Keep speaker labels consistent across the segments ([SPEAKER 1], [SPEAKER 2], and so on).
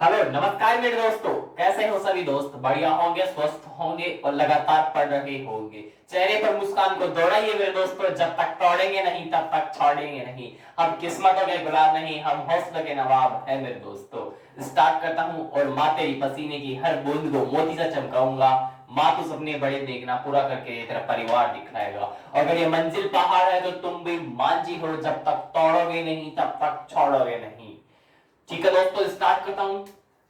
[SPEAKER 1] Hello नमस्कार मेरे दोस्तों, कैसे हो सभी दोस्त? बढ़िया होंगे, स्वस्थ होंगे और लगातार पढ़ रहे होंगे। चेहरे पर मुस्कान को दौड़ाइए मेरे दोस्तों, जब तक तोड़ेंगे नहीं तब तक छोड़ेंगे नहीं। हम किस्मतों के गुलाम नहीं, हम हौसलों के नवाब है मेरे दोस्तों। स्टार्ट करता हूँ और माँ तेरी पसीने की हर बूंद को मोती सा चमकाऊंगा। माँ तू सपने बड़े देखना, पूरा करके ये तेरा परिवार दिखलाएगा। अगर ये मंजिल पहाड़ है तो तुम भी मांझी हो, जब तक तोड़ोगे नहीं तब तक छोड़ोगे नहीं। ठीक है दोस्तों, स्टार्ट करता हूं।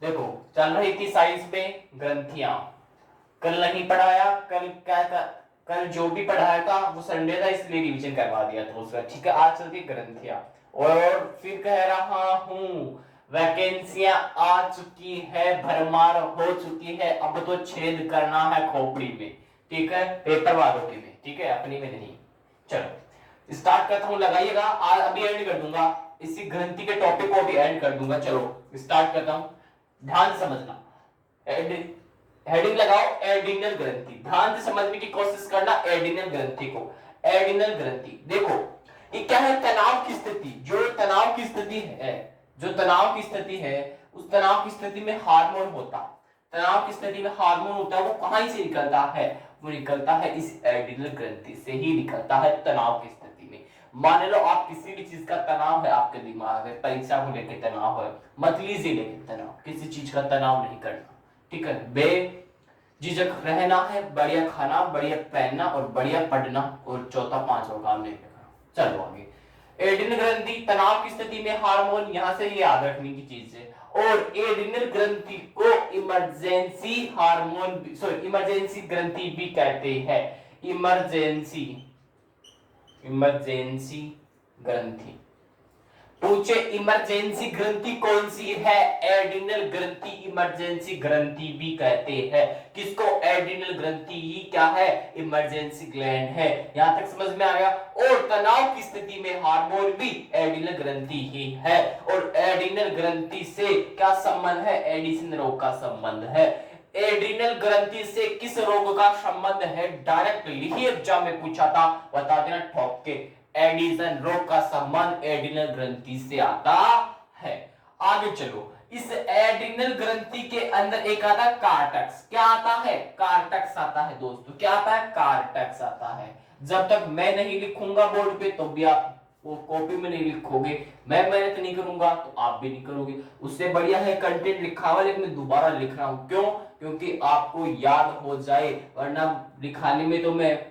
[SPEAKER 1] देखो, चल रही थी साइंस में ग्रंथियां। कल नहीं पढ़ाया, कल क्या था? कल जो भी पढ़ाया था वो संडे था, इसलिए रिवीजन करवा दिया था उसका। ठीक है, आज चलती ग्रंथियां। और फिर कह रहा हूं, वैकेंसियां आ चुकी है, भरमार हो चुकी है, अब तो छेद करना है खोपड़ी में। ठीक है, पेपर वालों के में, ठीक है, अपनी में नहीं। चलो स्टार्ट करता हूं, लगाइएगा। आज अभी एंड कर दूंगा, इसी ग्रंथि के टॉपिक को भी एंड कर दूंगा। चलो स्टार्ट करता हूं, ध्यान से समझना। हेडिंग लगाओ एडिनल ग्रंथि, ध्यान से समझने की कोशिश करना एडिनल ग्रंथि को। एडिनल ग्रंथि देखो, ये क्या है? तनाव की स्थिति। जो तनाव की स्थिति है, जो तनाव की स्थिति है, उस तनाव की स्थिति में हार्मोन होता है। तनाव की स्थिति में हार्मोन होता है, वो कहां से निकलता है? वो निकलता है इस एडिनल ग्रंथि से ही निकलता है तनाव की स्थिति में। मान लो आप किसी भी चीज का तनाव है, आपके दिमाग में परीक्षा को लेकर तनाव है, मत लीजिए लेकर तनाव, किसी चीज का तनाव नहीं करना। ठीक है, बेझिझक रहना है, बढ़िया खाना, बढ़िया पहनना और बढ़िया पढ़ना, और चौथा पांचवा काम नहीं करना। चलो आगे। एड्रिनल ग्रंथि तनाव की स्थिति में हार्मोन, यहां से ये याद रखने की चीज है। और एड्रिनल ग्रंथि को इमरजेंसी हार्मोन, सॉरी इमरजेंसी ग्रंथि भी कहते हैं। इमरजेंसी, इमरजेंसी ग्रंथि। पूछे इमरजेंसी ग्रंथि कौन सी है? एड्रिनल ग्रंथि इमरजेंसी ग्रंथि भी कहते हैं। किसको? एड्रिनल ग्रंथि ही क्या है? इमरजेंसी ग्लैंड है। यहां तक समझ में आ गया? और तनाव की स्थिति में हार्मोन भी एड्रिनल ग्रंथि ही है। और एड्रिनल ग्रंथि से क्या संबंध है? एडिशन रोग का संबंध है। एड्रिनल ग्रंथि से किस रोग का संबंध है? डायरेक्टली ही एग्जाम में पूछा था, बता देना ठोक के। एडिशन रोग का संबंध एड्रिनल ग्रंथि से आता है। आगे चलो, इस एड्रिनल ग्रंथि के अंदर एक आता है कार्टेक्स। क्या आता है? कार्टेक्स आता है दोस्तों। क्या आता है? कार्टेक्स आता है। जब तक मैं नहीं लिखूंगा बोर्ड पे तो भी आप वो कॉपी में नहीं लिखोगे। मैं मेहनत नहीं करूंगा तो आप भी नहीं करोगे। उससे बढ़िया है कंटेंट लिखा हुआ, लेकिन मैं दोबारा लिख रहा हूं। क्यों? क्योंकि आपको याद हो जाए, वरना लिखाने में तो मैं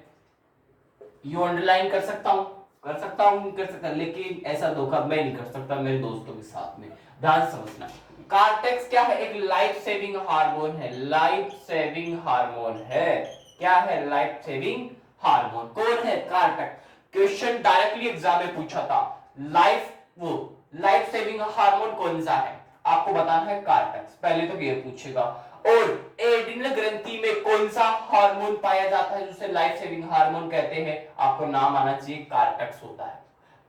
[SPEAKER 1] यू अंडरलाइन कर सकता हूं, कर सकता हूं, नहीं कर सकता, लेकिन ऐसा धोखा मैं नहीं कर सकता मेरे दोस्तों के साथ में। ध्यान समझना। कार्टेक्स क्या है? एक लाइफ सेविंग हार्मोन है। लाइफ सेविंग हार्मोन है। क्या है? Life saving hormone. कौन है? कार्टेक्स। क्वेश्चन डायरेक्टली एग्जाम में पूछा था, लाइफ वो लाइफ सेविंग हार्मोन कौन सा है? आपको बताना है कार्टेक्स। पहले तो ये पूछेगा। और एड्रिनल ग्रंथि में कौन सा हार्मोन पाया जाता है जिसे लाइफ सेविंग हार्मोन कहते हैं? आपको नाम आना चाहिए, कार्टेक्स होता है।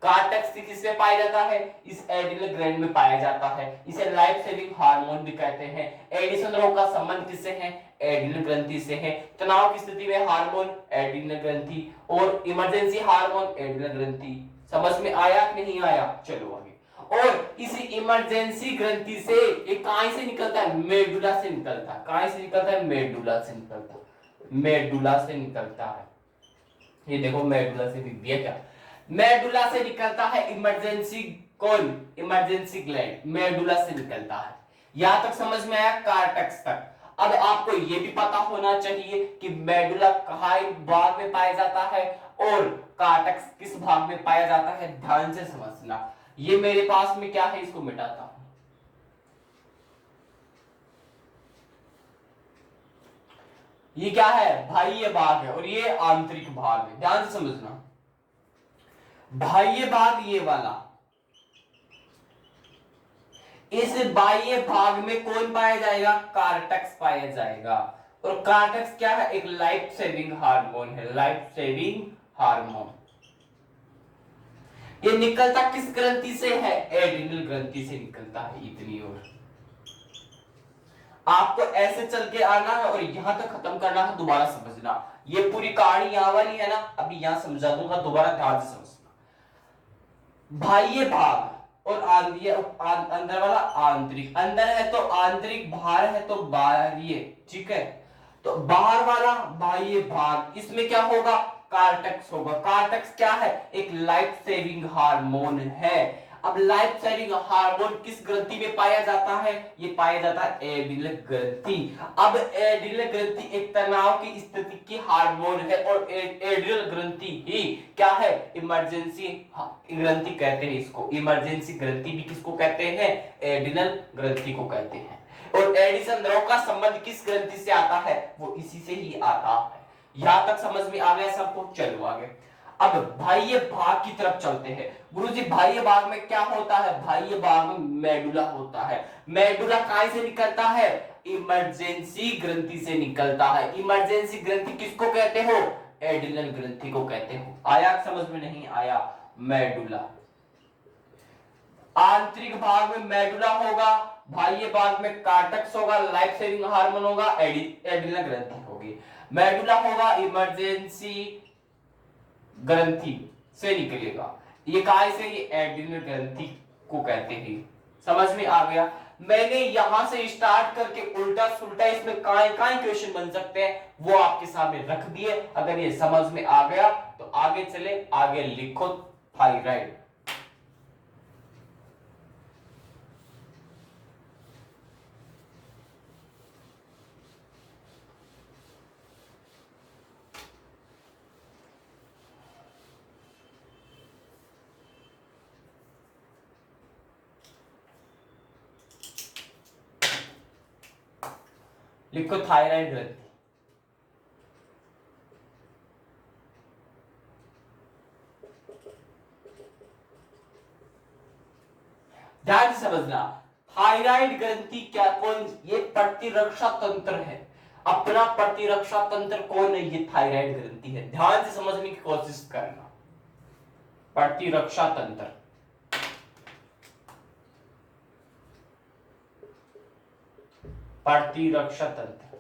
[SPEAKER 1] कार्टेक्स किसमें पाया जाता है? इस एड्रिनल ग्लैंड में पाया जाता है। इसे लाइफ सेविंग हार्मोन भी कहते हैं। एडिशन रोग का संबंध किससे है? एड्रिनल ग्रंथि से है। तनाव की स्थिति में हार्मोन एड्रिनल ग्रंथि, और इमरजेंसी हार्मोन एड्रिनल ग्रंथि। समझ में आया कि नहीं आया? चलो आगे। और इसी इमरजेंसी ग्रंथि से एक कहां से निकलता है? मेडुला से निकलता है। कहां से निकलता है? मेडुला से निकलता है। मेडुला से निकलता है। ये देखो, मेडुला से दिख दिया क्या? मेडुला से निकलता है इमरजेंसी। कौन? इमरजेंसी ग्लैंड मेडुला से निकलता है। यहां तक समझ में आया? कार्टेक्स तक। अब आपको यह भी पता होना चाहिए कि मेडुला कहां भाग में पाया जाता है और कार्टेक्स किस भाग में पाया जाता है। ध्यान से समझना। ये मेरे पास में क्या है, इसको मिटाता हूं। ये क्या है? बाह्य भाग है और ये आंतरिक भाग है। ध्यान से समझना। बाह्य भाग ये वाला, इस बाह्य भाग में कौन पाया जाएगा? कार्टेक्स पाया जाएगा। और कार्टेक्स क्या है? एक लाइफ सेविंग हार्मोन है। Life saving hormone. ये निकलता किस ग्रंथि से है? एड्रिनल ग्रंथि से निकलता है। इतनी और आपको ऐसे चल के आना है और यहां तक खत्म करना है। दोबारा समझना, ये पूरी कहानी यहां वाली है ना, अभी यहां समझा दूंगा, दोबारा ध्यान से समझना। बाह्य भाग, और अंदर वाला आंतरिक, अंदर है तो आंतरिक, बाहर है तो बाह्य, ठीक है। तो बाहर वाला बाह्य भाग, इसमें क्या होगा, कार्टेक्स होगा। कार्टेक्स क्या है, एक लाइफ सेविंग हार्मोन है। अब लाइफ सेविंग हार्मोन किस ग्रंथि में पाया जाता है, ये पाया जाता है एड्रिनल ग्रंथि। अब एड्रिनल ग्रंथि एक तनाव की स्थिति की हार्मोन है और एड्रिनल ग्रंथि ही क्या है, इमरजेंसी ग्रंथि कहते हैं इसको। इमरजेंसी ग्रंथि भी किसको कहते हैं, एड्रिनल ग्रंथि को कहते हैं। और एडिसन द्रव का संबंध किस ग्रंथि से आता है, वो इसी से ही आता है। यहां तक समझ में आ गया सबको, चलो आगे। अब बाह्य भाग की तरफ चलते हैं। गुरुजी बाह्य भाग में क्या होता है, बाह्य भाग में मेडुला होता है। मेडुला कहां से निकलता है, इमरजेंसी ग्रंथि से निकलता है। इमरजेंसी ग्रंथि किसको कहते हो, एड्रिनल ग्रंथि को कहते हो। आया समझ में, नहीं आया, मेडुला। आंतरिक भाग में मेडुला होगा, बाह्य भाग में कार्टेक्स होगा, लाइफ सेविंग हार्मोन होगा, एड्रिनल ग्रंथि होगी। मेडुला होगा इमरजेंसी ग्रंथि से निकलेगा, ये काय से, ये एड्रिनल ग्रंथि को कहते हैं। समझ में आ गया। मैंने यहां से स्टार्ट करके उल्टा सुल्टा इसमें काय काय क्वेश्चन बन सकते हैं वो आपके सामने रख दिए। अगर ये समझ में आ गया तो आगे चले, आगे लिखो थायराइड। लिखो थायराइड ग्रंथि। ध्यान से समझना, थायराइड ग्रंथि क्या, कौन, ये प्रतिरक्षा तंत्र है। अपना प्रतिरक्षा तंत्र कौन है, ये थायराइड ग्रंथि है। ध्यान से समझने की कोशिश करना। प्रतिरक्षा तंत्र, प्रतिरक्षा तंत्र,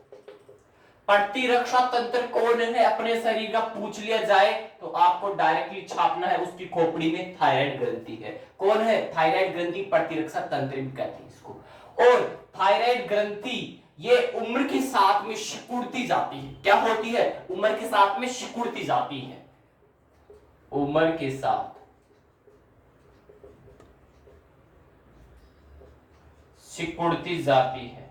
[SPEAKER 1] प्रतिरक्षा तंत्र कौन है अपने शरीर का पूछ लिया जाए तो आपको डायरेक्टली छापना है उसकी खोपड़ी में थायराइड ग्रंथि है। कौन है, थायराइड ग्रंथि, प्रतिरक्षा तंत्र भी कहते हैं इसको। और थायराइड ग्रंथि ये उम्र के साथ में सिकुड़ती जाती है। क्या होती है, उम्र के साथ में सिकुड़ती जाती है। उम्र के साथ सिकुड़ती जाती है।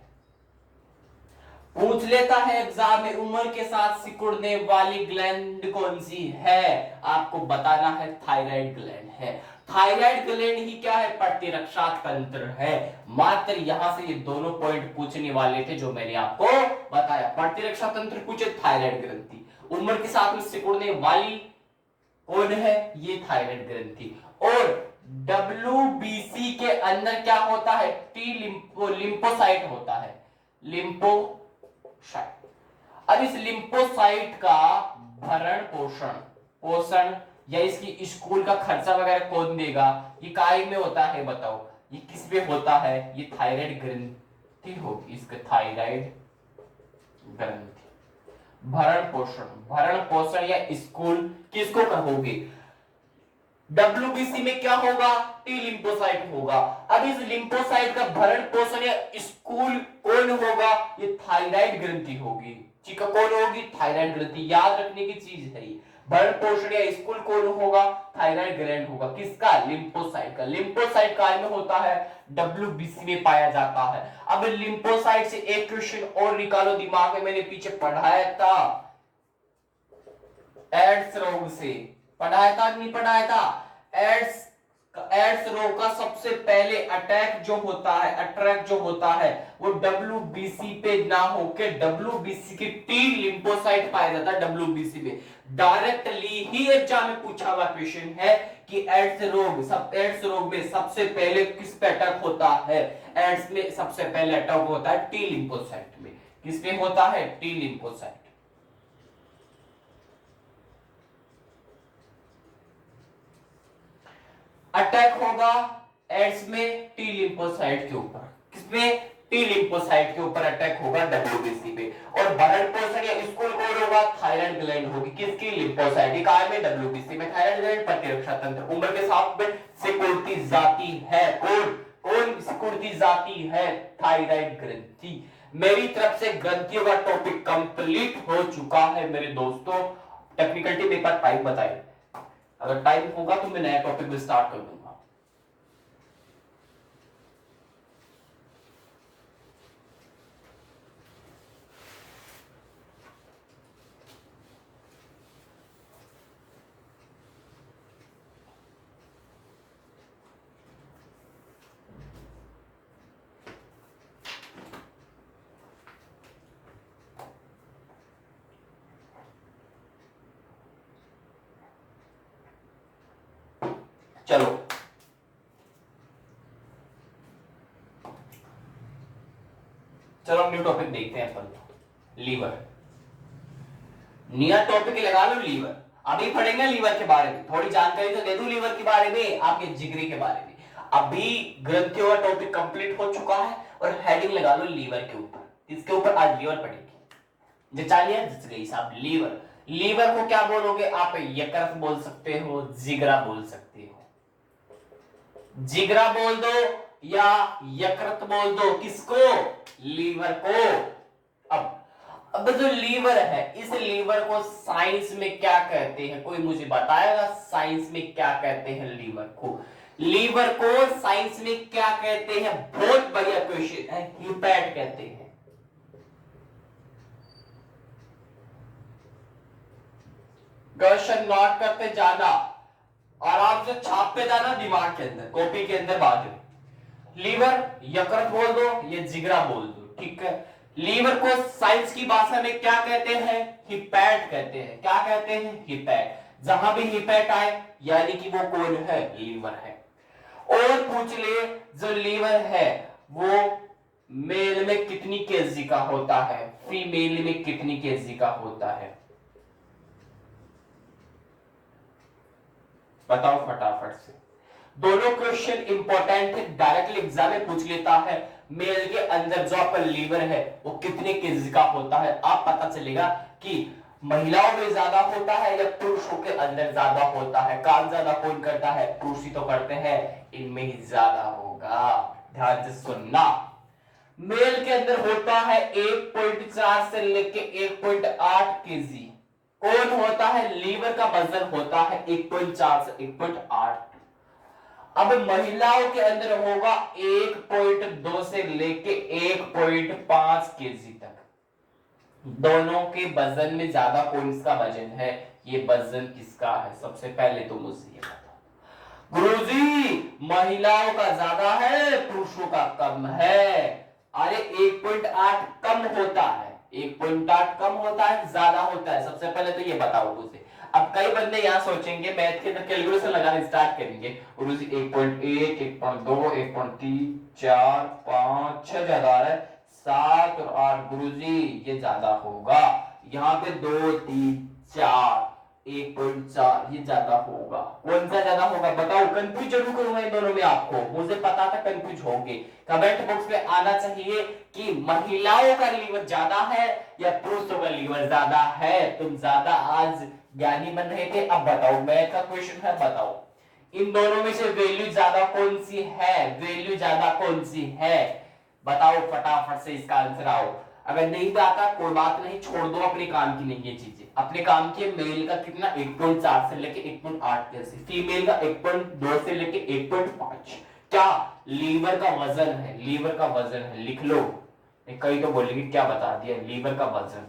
[SPEAKER 1] पूछ लेता है एग्जाम में, उम्र के साथ सिकुड़ने वाली ग्लैंड कौन सी है, आपको बताना है थायराइड ग्लैंड है। थायराइड ग्लैंड ही क्या है, प्रतिरक्षा तंत्र है। मात्र यहां से ये दोनों पॉइंट पूछने वाले थे जो मैंने आपको बताया। प्रतिरक्षा तंत्र पूछे, थायराइड ग्रंथि। उम्र के साथ में सिकुड़ने वाली कौन है, ये थायराइड ग्रंथि। और WBC के अंदर क्या होता है, टी लिम्फोसाइट होता है, लिम्फोसाइट। अब इस लिम्फोसाइट का भरण पोषण पोषण या इसकी स्कूल का खर्चा वगैरह कौन देगा, ये काय में होता है, बताओ ये किस में होता है, ये थायराइड ग्रंथि होगी, इसका थायराइड ग्रंथि। भरण पोषण या स्कूल किसको कहोगे, WBC में क्या होगा, टी लिम्फोसाइट होगा। अब इस लिम्फोसाइट का भरण पोषण या स्कूल कौन होगा, ये थायराइड ग्रंथि होगी। ठीक है, कौन होगी, थायराइड ग्रंथि। याद रखने की चीज है ये। भरण पोषण या स्कूल कौन होगा, थायराइड ग्लैंड होगा। किसका, लिम्फोसाइट का। लिम्फोसाइट काय में होता है, WBC में पाया जाता है। अब लिम्फोसाइट से एक क्वेश्चन और निकालो दिमाग में, मैंने पीछे पढ़ाया था, एड्स रोग से पढ़ाया था, नहीं पढ़ाया था। एड्स रोग का सबसे पहले अटैक जो होता है वो WBC पे ना होके WBC की टी लिम्फोसाइट पाया जाता है। WBC में डायरेक्टली ही एग्जाम में पूछा हुआ क्वेश्चन है कि एड्स रोग में सबसे पहले किस पे अटैक होता है। एड्स में सबसे पहले अटैक होता है टी लिम्फोसाइट में। किस पे होता है, टी लिम्फोसाइट। अटैक होगा एड्स में टी लिम्फोसाइट के ऊपर। किसमें, टी लिम्फोसाइट के ऊपर अटैक होगा WBC पे, और भरण पोषण या स्कूल कोड होगा थायराइड ग्लैंड होगी किसकी, लिम्फोसाइट, काय में WBC में, थायराइड ग्लैंड प्रतिरक्षा तंत्र, उम्र के साथ में सिकुड़ती जाती है, कौन सिकुड़ती जाती है, थायराइड ग्रंथि। मेरी तरफ से ग्रंथियों का टॉपिक कंप्लीट हो चुका है मेरे दोस्तों। टेक्निकल टीम एक बार टाइम बताइए, अगर टाइम होगा तो मैं नया टॉपिक भी स्टार्ट कर दूंगा। चलो चलो न्यू टॉपिक देखते हैं अपन, लीवर। नया टॉपिक लगा लो लीवर। अभी पढ़ेंगे लीवर के बारे में, थोड़ी जानकारी तो दे दूं लीवर के बारे में, आपके जिगरी के बारे में। अभी ग्रंथियों का टॉपिक कंप्लीट हो चुका है और हेडिंग लगा लो लीवर के ऊपर। इसके ऊपर आज लीवर पढ़ेंगे। जचालिए जच गई साहब, लीवर। लीवर को क्या बोलोगे आप, यकृत बोल सकते हो, जिगरा बोल सकते हो। जिगरा बोल दो या यकृत बोल दो, किसको, लीवर को। अब जो लीवर है, इस लीवर को साइंस में क्या कहते हैं, कोई मुझे बताएगा साइंस में क्या कहते हैं लीवर को। लीवर को साइंस में क्या कहते हैं, बहुत बढ़िया क्वेश्चन है, हिपैट कहते हैं। क्वेश्चन नोट करते जाना, आराम से छापते जाना दिमाग के अंदर, कॉपी के अंदर बाद में। लीवर यकृत बोल दो, ये जिगरा बोल दो, ठीक है। लीवर को साइंस की भाषा में क्या कहते हैं, हिपैट कहते हैं। क्या कहते हैं, हिपैट। जहां भी हिपैट आए यानी कि वो कौन है, लीवर है। और पूछ ले, जो लीवर है वो मेल में कितनी केजी का होता है, फीमेल में कितनी केजी का होता है, बताओ फटाफट से। दोनों क्वेश्चन इंपॉर्टेंट है, डायरेक्टली एग्जाम में पूछ लेता है। मेल के अंदर जो आपका लीवर है वो कितने केजी का होता है, आप पता चलेगा कि महिलाओं में ज्यादा होता है या पुरुषों के अंदर ज्यादा होता है। काम ज्यादा कौन करता है, पुरुष ही तो करते हैं, इनमें ही ज्यादा होगा। ध्यान से सुनना, मेल के अंदर होता है 1.4 से लेके 1.8 केजी। कौन होता है, लीवर का वजन होता है 1.4 से 1.8। अब महिलाओं के अंदर होगा 1.2 से लेके 1.5 केजी तक। दोनों के वजन में ज्यादा कौन सा वजन है, ये वजन किसका है, सबसे पहले तो मुझे ये बताओ। गुरुजी महिलाओं का ज्यादा है, पुरुषों का कम है। अरे 1.8 कम होता है, 1.8 कम होता है, ज्यादा होता है, सबसे पहले तो ये बताओ मुझे। अब कई बंदे यहां सोचेंगे, मैथ के अंदर कैलकुलेशन लगाना स्टार्ट करेंगे, गुरुजी 1.1, 1.2, 1.3, 4, 5, 6 ज्यादा आ रहा है, 7 और 8, गुरुजी ये ज्यादा होगा। यहाँ पे 2, 3, 4, 1.4 ये ज्यादा होगा। कौन सा ज्यादा होगा बताओ, कंफ्यूज जरूर करूंगा इन दोनों में आपको, मुझे पता था कंफ्यूज होंगे। कमेंट बॉक्स में आना चाहिए कि महिलाओं का लीवर ज्यादा है या पुरुषों का लीवर ज्यादा है। तुम ज्यादा आज ज्ञानी बन रहे थे, अब बताओ, मैथ का क्वेश्चन है, बताओ इन दोनों में से वैल्यू ज्यादा कौन सी है, वैल्यू ज्यादा कौन सी है, बताओ फटाफट से इसका आंसर आओ। अगर नहीं आता कोई बात नहीं, छोड़ दो, अपने काम की नहीं ये चीजें, अपने काम की। मेल का कितना 1.4 से लेके 1.8 केजी, फीमेल का 1.2 से लेके 1.5। क्या लीवर का वजन है, लीवर का वजन है, लिख लो। कई तो बोलेंगे क्या बता दिया, लीवर का वजन।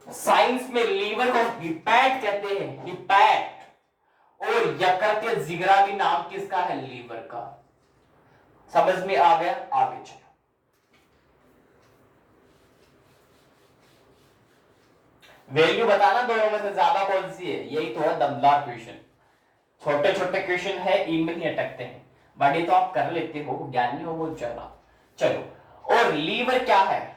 [SPEAKER 1] साइंस में लीवर को हिपैट कहते हैं, हिपैट। और यकृत या जिगरा भी नाम किसका है, लीवर का। समझ में आ गया, आगे चलो। वैल्यू बताना दोनों में से ज्यादा कौन सी है, यही तो है दमदार क्वेश्चन। छोटे छोटे क्वेश्चन है, इनमें ही अटकते हैं, बड़े तो आप कर लेते हो, ज्ञानी हो वो ज्यादा। चलो, और लीवर क्या है,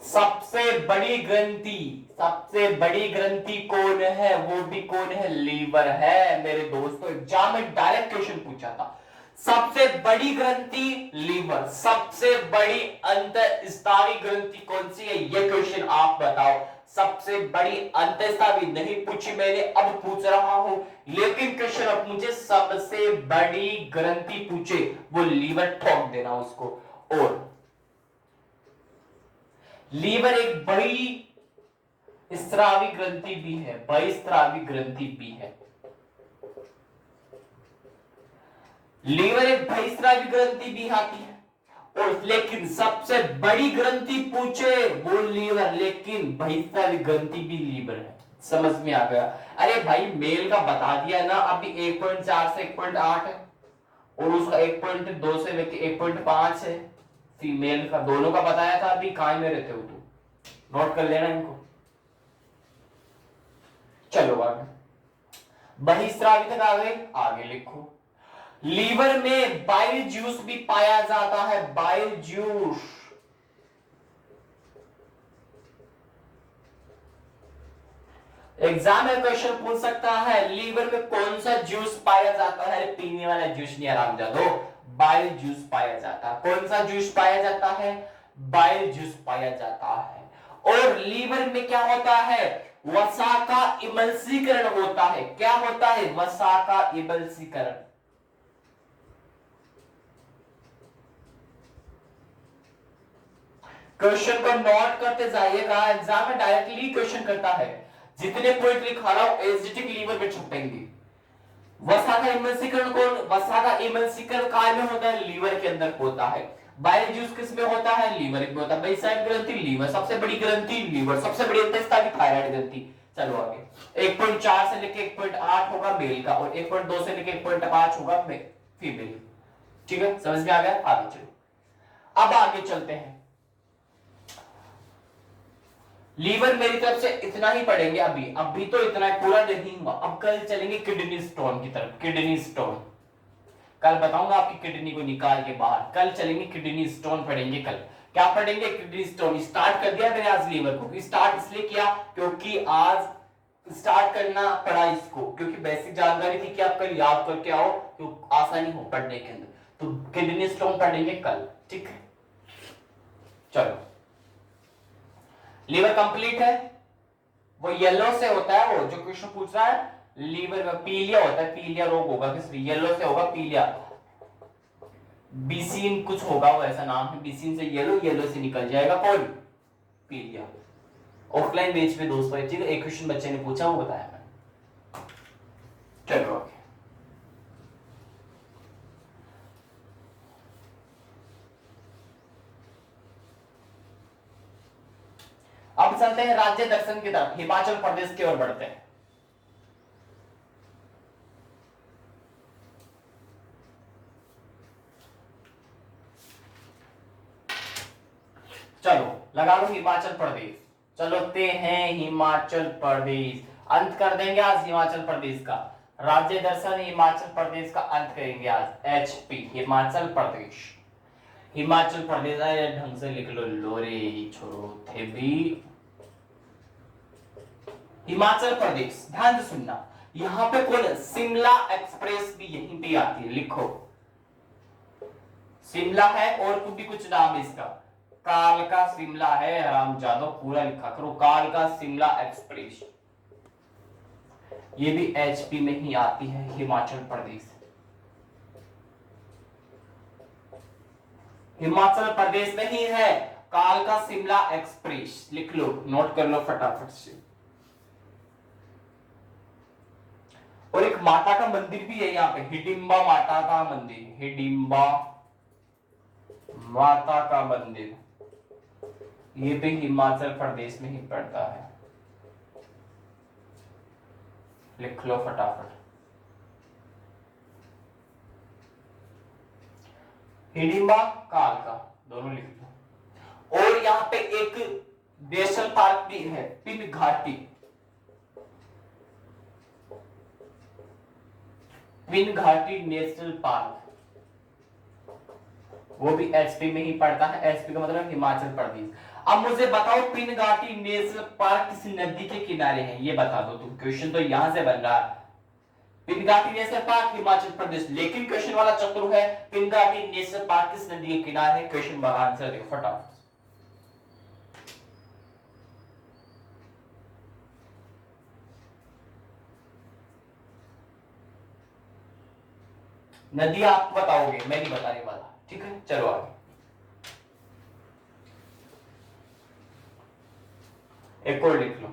[SPEAKER 1] सबसे बड़ी ग्रंथि, सबसे बड़ी ग्रंथि कौन है, वो भी कौन है, लीवर है। मेरे दोस्तों एग्जाम में डायरेक्ट क्वेश्चन पूछा था, सबसे बड़ी ग्रंथि लीवर, सबसे बड़ी अंतःस्रावी ग्रंथि कौन सी है, ये क्वेश्चन आप बताओ। सबसे बड़ी अंतःस्रावी नहीं पूछी मैंने, अब पूछ रहा हूं, लेकिन क्वेश्चन अब मुझे सबसे बड़ी ग्रंथि पूछे, वो लीवर ठोक देना उसको। और लीवर एक बड़ी स्रावी ग्रंथि भी है, बहिस्रावी ग्रंथि भी है। लीवर एक बहिस्रावी ग्रंथि भी आती है, और लेकिन सबसे बड़ी ग्रंथि पूछे वो लीवर, लेकिन बहिस्रावी ग्रंथि भी लीवर है। समझ में आ गया? अरे भाई मेल का बता दिया ना, अभी 1.4 से 1.8 है, और उसका 1.2 से लेके 1.5 है। फीमेल का दोनों का बताया था, अभी कहां में रहते हो तुम, नोट कर लेना इनको। चलो आगे, बहिस्रावी तक आ गए, आगे लिखो। लीवर में बाइल जूस भी पाया जाता है, बाइल जूस। एग्जाम में क्वेश्चन पूछ सकता है लीवर में कौन सा जूस पाया जाता है, पीने वाला जूस नहीं आरामजादो, बाइल जूस पाया जाता है। कौन सा जूस पाया जाता है, बाइल जूस पाया जाता है। और लीवर में क्या होता है, वसा का इमल्सीकरण होता है। क्या होता है, वसा का इमल्सीकरण। क्वेश्चन को नोट करते जाइएगा, एग्जाम में डायरेक्टली क्वेश्चन करता है। जितने पॉइंट लिखा रहा हूं एसिडिक लीवर में छपेंगे। वसा का इमल्सीकरण कौन, वसा का इमल्सीकरण काय में होता है, लीवर के अंदर होता है। बाइल जूस किस में होता है, लीवर में होता है। बेसाइड ग्रंथि लीवर, सबसे बड़ी ग्रंथि लीवर, सबसे बड़ी अंतःस्रावी थायराइड ग्रंथि। चलो आगे, 1.4 से लेके 1.8 होगा मेल का, और 1.2 से लेके 1.5 होगा फीमेल। ठीक है, समझ में आ गया? आगे चलो, अब आगे चलते हैं। लीवर मेरी तरफ से इतना ही पढ़ेंगे अभी, अभी तो इतना है, पूरा नहीं हुआ। अब कल चलेंगे किडनी स्टोन की तरफ। किडनी स्टोन कल बताऊंगा, आपकी किडनी को निकाल के बाहर। कल चलेंगे किडनी स्टोन पढ़ेंगे। कल क्या पढ़ेंगे, किडनी स्टोन। स्टार्ट कर दिया मैंने आज लीवर को, स्टार्ट इसलिए किया क्योंकि आज स्टार्ट करना पड़ा इसको, क्योंकि बेसिक जानकारी थी कि आप कल याद करके आओ तो आसानी हो पढ़ने के अंदर। तो किडनी स्टोन पढ़ेंगे कल, ठीक है। चलो, लीवर कंप्लीट है, वो येलो से होता है, वो जो क्वेश्चन पूछ रहा है लीवर में पीलिया होता है, पीलिया रोग होगा, किस येलो से होगा, पीलिया। बीसीन कुछ होगा, वो ऐसा नाम है, बीसीन से येलो, येलो से निकल जाएगा कौन, पीलिया। ऑफलाइन बेच पे दोस्तों, ठीक है, एक क्वेश्चन बच्चे ने पूछा, वो बताया मैंने। चलो ओके, अब चलते हैं राज्य दर्शन की तरफ, हिमाचल प्रदेश की ओर बढ़ते हैं। चलो लगा लो हिमाचल प्रदेश, चलते हैं हिमाचल प्रदेश। अंत कर देंगे आज हिमाचल प्रदेश का, राज्य दर्शन हिमाचल प्रदेश का अंत करेंगे आज। एचपी हिमाचल प्रदेश, हिमाचल प्रदेश ढंग से लिख लो, लोरे छोरो थे भी। हिमाचल प्रदेश, ध्यान से सुनना, यहां पे कौन, शिमला एक्सप्रेस भी यहीं पे आती है, लिखो शिमला है, और भी कुछ नाम है इसका, कालका शिमला है, हरामजादो पूरा लिखा करो, कालका शिमला एक्सप्रेस। ये भी एचपी में ही आती है, हिमाचल प्रदेश। हिमाचल प्रदेश में ही है कालका शिमला एक्सप्रेस, लिख लो, नोट कर लो फटाफट से। और एक माता का मंदिर भी है यहाँ पे, हिडिंबा माता का मंदिर, हिडिंबा माता का मंदिर, ये भी हिमाचल प्रदेश में ही पड़ता है, लिख लो फटाफट। हिडिंबा कालका दोनों लिख लो। और यहाँ पे एक नेशनल पार्क भी है, पिन घाटी, पिन घाटी नेशनल पार्क, वो भी एचपी में ही पड़ता है। एचपी का मतलब हिमाचल प्रदेश। अब मुझे बताओ पिन घाटी नेशनल पार्क किस नदी के किनारे है, ये बता दो तुम, क्वेश्चन तो यहां से बन रहा है। पिनघाटी नेशनल पार्क हिमाचल प्रदेश। लेकिन क्वेश्चन वाला चतुर है, पिनघाटी नेशनल पार्क किस नदी के किनारे है? क्वेश्चन का आंसर देखो फटाफट। नदी आप बताओगे, मैं नहीं बताने वाला, ठीक है? चलो आगे। एक और लिख लो।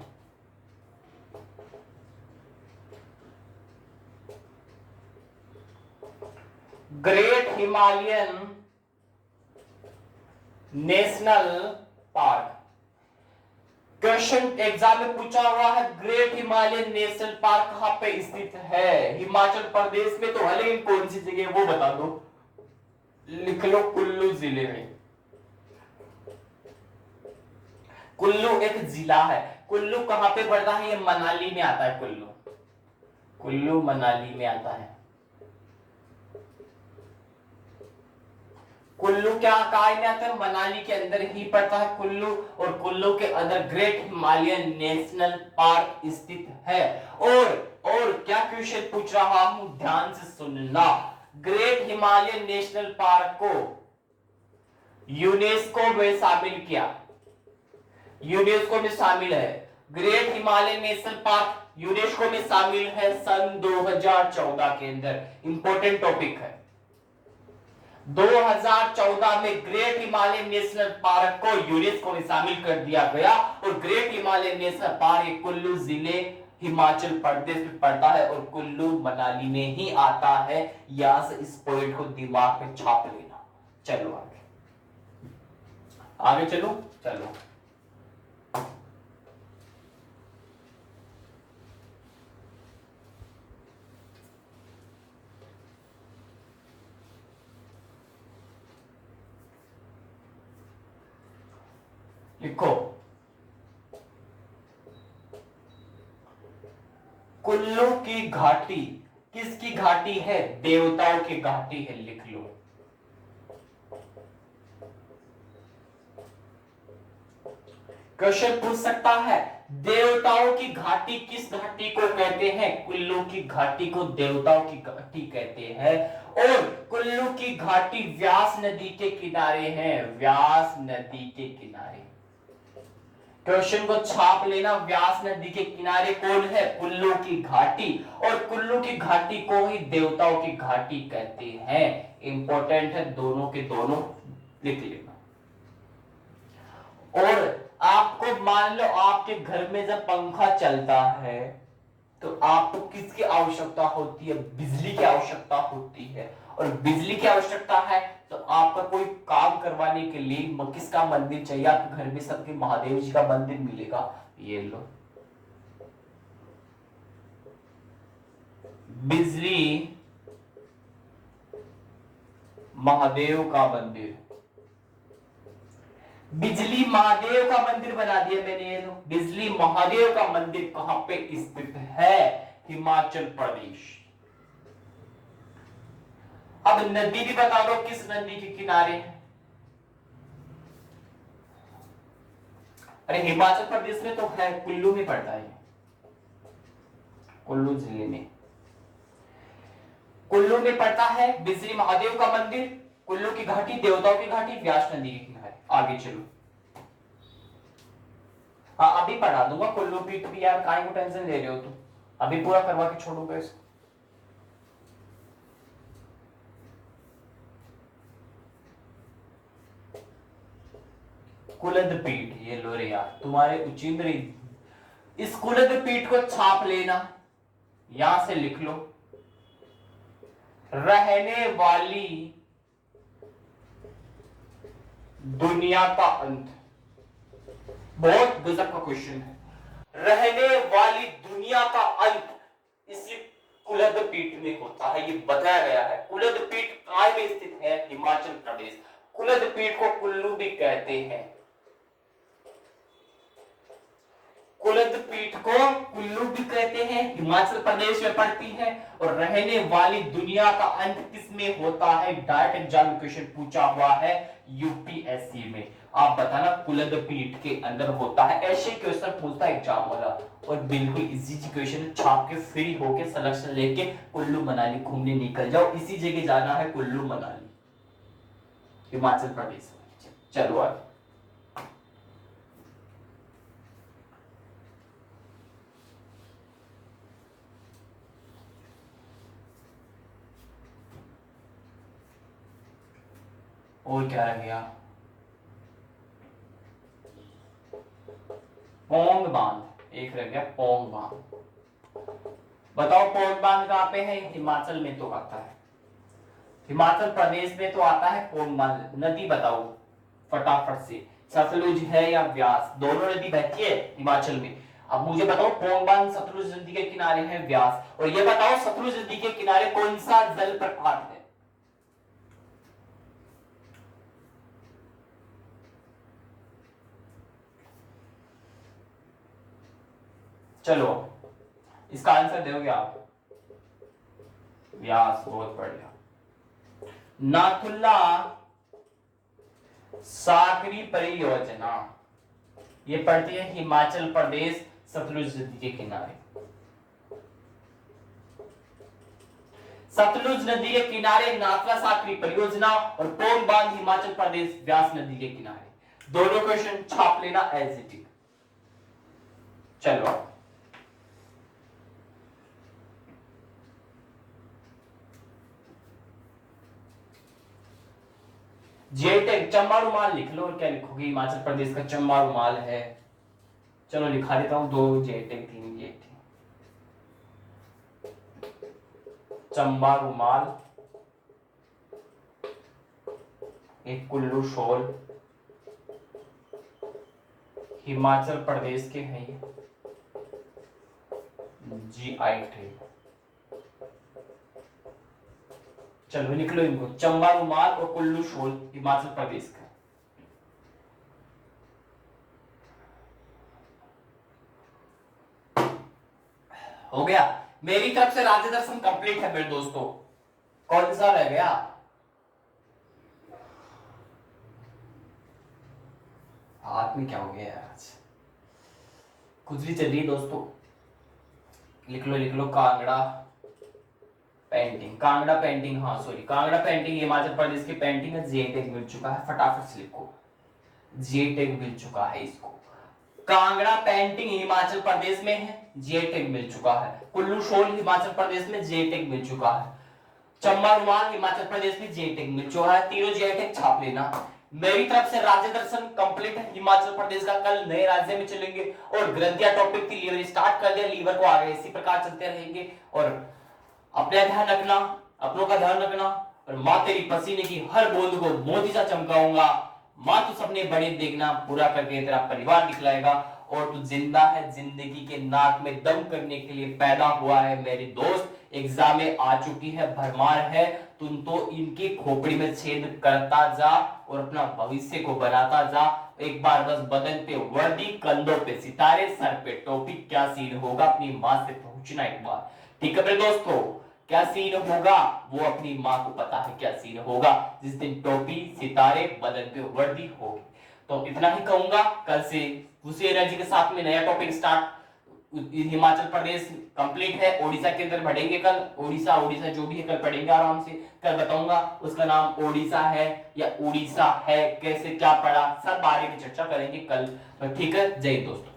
[SPEAKER 1] Great Himalayan national park. Question exam में पूछा हुआ है, ग्रेट हिमालयन नेशनल पार्क कहां पे स्थित है? हिमाचल प्रदेश में तो है, लेकिन कौन सी जगह वो बता दो। लिख लो कुल्लू जिले में। कुल्लू एक जिला है। कुल्लू कहां पे पड़ता है? ये मनाली में आता है। कुल्लू, कुल्लू मनाली में आता है। कुल्लू क्या कहा में आता है? मनाली के अंदर ही पड़ता है कुल्लू, और कुल्लू के अंदर ग्रेट हिमालयन नेशनल पार्क स्थित है। और क्या क्वेश्चन पूछ रहा हूं, ध्यान से सुनना। ग्रेट हिमालयन नेशनल पार्क को यूनेस्को में शामिल किया, यूनेस्को में शामिल है। Great Himalayan national park UNESCO में शामिल है सन 2014 के अंदर। इंपॉर्टेंट टॉपिक है। 2014 में ग्रेट हिमालयन नेशनल पार्क को यूनेस्को में शामिल कर दिया गया, और great Himalayan national park Kullu जिले हिमाचल प्रदेश में पड़ता है, और कुल्लू मनाली में ही आता है। यहां से इस पॉइंट को दिमाग में छाप लेना। चलो आगे, आगे चलो चलो। लिखो, कुल्लू की घाटी किसकी घाटी है? देवताओं की घाटी है। लिख लो। क्वेश्चन पूछ सकता है, देवताओं की घाटी किस घाटी को कहते हैं? कुल्लू की घाटी को देवताओं की घाटी कहते हैं। और कुल्लू की घाटी व्यास नदी के किनारे है। व्यास नदी के किनारे। क्वेश्चन को छाप लेना। व्यास नदी के किनारे कौन है? कुल्लू की घाटी। और कुल्लू की घाटी को ही देवताओं की घाटी कहते हैं। इंपॉर्टेंट है, दोनों के दोनों लिख लेना। और आपको मान लो आपके घर में जब पंखा चलता है तो आपको किसकी आवश्यकता होती है? बिजली की आवश्यकता होती है। और बिजली की आवश्यकता है तो आपका कोई काम करवाने के लिए किसका मंदिर चाहिए? आपके घर में सबके महादेव जी का मंदिर मिलेगा। ये लो, बिजली महादेव का मंदिर। बिजली महादेव का मंदिर बना दिया मैंने। ये लो, बिजली महादेव का मंदिर कहां पे स्थित है? हिमाचल प्रदेश। अब नदी भी बता दो, किस नदी के किनारे है? अरे हिमाचल प्रदेश में तो है, कुल्लू में पड़ता है। कुल्लू जिले में, कुल्लू में पड़ता है बिजली महादेव का मंदिर, कुल्लू की घाटी, देवताओं की घाटी, व्यास नदी के किनारे। आगे चलो। हाँ अभी पढ़ा दूंगा कुल्लू पीठ भी यार, काहे को टेंशन ले रहे हो तुम? अभी पूरा करवा के छोड़ूंगा इसको। कुलद पीठ, ये लो रे यार तुम्हारे उचिंद्र। इस कुलद पीठ को छाप लेना, यहां से लिख लो। रहने वाली दुनिया का अंत। बहुत गजब का क्वेश्चन है। रहने वाली दुनिया का अंत इसी कुलद पीठ में होता है, ये बताया गया है। कुलद पीठ कहां में स्थित है? हिमाचल प्रदेश। कुलद पीठ को कुल्लू भी कहते हैं। कुलद पीठ को कुल्लू भी कहते हैं, हिमाचल प्रदेश में पड़ती है। और रहने वाली दुनिया का अंत किसमें होता है? डायरेक्ट एग्जाम क्वेश्चन पूछा हुआ है यूपीएससी में। आप बताना कुलद पीठ के अंदर होता है। ऐसे क्वेश्चन पूछता है एग्जाम वाला, और बिल्कुल इजी क्वेश्चन, छाप के फ्री होके सिलेक्शन लेके कुल्लू मनाली घूमने निकल जाओ। इसी जगह जाना है, कुल्लू मनाली, हिमाचल प्रदेश में। चलो आगे। और क्या रह गया? पोंग बांध, एक रह गया पोंग बांध। बताओ पोंग बांध कहां पे है? हिमाचल में तो आता है, हिमाचल प्रदेश में तो आता है पोंग बांध। नदी बताओ फटाफट से, सतलुज है या व्यास? दोनों नदी बहती है हिमाचल में। अब मुझे बताओ पोंग बांध सतलुज नदी के किनारे है, व्यास। और ये बताओ सतलुज नदी के किनारे कौन सा जल प्रपात है? चलो इसका आंसर दोगे आप? व्यास, बहुत बढ़िया। नाथुला साकरी परियोजना ये पड़ती है हिमाचल प्रदेश, सतलुज नदी के किनारे। सतलुज नदी के किनारे नाथुला साकरी परियोजना और पोंग बांध हिमाचल प्रदेश, व्यास नदी के किनारे। दोनों क्वेश्चन छाप लेना एज इट इज। चलो जेटेक चंबा रुमाल लिख लो। और क्या लिखोगे? हिमाचल प्रदेश का चंबा रुमाल है। चलो लिखा देता हूं, 2 जेटेक 3 जेटेक। चंबा रुमाल, एक कुल्लू शॉल, हिमाचल प्रदेश के हैं ये, जीआई टैग। चलो लिख लो इनको, चंबा रुमाल और कुल्लू शॉल हिमाचल प्रदेश का। हो गया। मेरी तरफ से राज्य दर्शन कंप्लीट है मेरे दोस्तों। कौन सा रह गया? हाथ में क्या हो गया आज? कुछ भी चल रही है दोस्तों। लिख लो कांगड़ा पेंटिंग, कांगड़ा पेंटिंग, हाँ सॉरी, कांगड़ा पेंटिंग हिमाचल प्रदेश की पेंटिंग है। जे टैग मिल चुका है, फटाफट से लिखो, जे टैग मिल चुका है इसको। कांगड़ा पेंटिंग हिमाचल प्रदेश में है, जे टैग मिल चुका है। कुल्लू शॉल हिमाचल प्रदेश में, जे टैग मिल चुका है। चंबा रुमाल हिमाचल प्रदेश में, जे टैग मिल चुका है। तीनों जे टैग छाप लेना। मेरी तरफ से राज्य दर्शन कंप्लीट है हिमाचल प्रदेश का। कल नए राज्य में चलेंगे और ग्रंथिया टॉपिक थी, लीवर स्टार्ट कर दिया, लीवर को आगे इसी प्रकार चलते रहेंगे। और अपना ध्यान रखना, अपनों का ध्यान रखना। और माँ तेरी पसीने की हर बूंद को मोती सा चमकाऊंगा। माँ तू सपने बड़े देखना, पूरा करके तेरा परिवार निकलाएगा। और तू जिंदा है, जिंदगी के नाक में दम करने के लिए पैदा हुआ है मेरे दोस्त। एग्जाम में आ चुकी है, भरमार है, तुम तो इनकी खोपड़ी में छेद करता जा और अपना भविष्य को बनाता जा। एक बार बस बदन पे वर्दी, कंधों पे सितारे, सर पे टोपी, क्या सीन होगा अपनी माँ से पूछना एक बार। ठीक है मेरे दोस्तों, क्या सीन होगा वो अपनी माँ को पता है क्या सीन होगा जिस दिन टोपी, सितारे, बदन पे वर्दी होगी। तो इतना ही कहूंगा। कल से उसी एनर्जी के साथ में नया topic start. Himachal Pradesh complete है, ओडिशा के अंदर बढ़ेंगे कल। ओडिशा जो भी है कल पढ़ेंगे आराम से। कल बताऊंगा उसका नाम ओडिशा है या उड़ीसा है, कैसे क्या पढ़ा, सब बारे में चर्चा करेंगे कल। ठीक है, जय हिंद दोस्तों।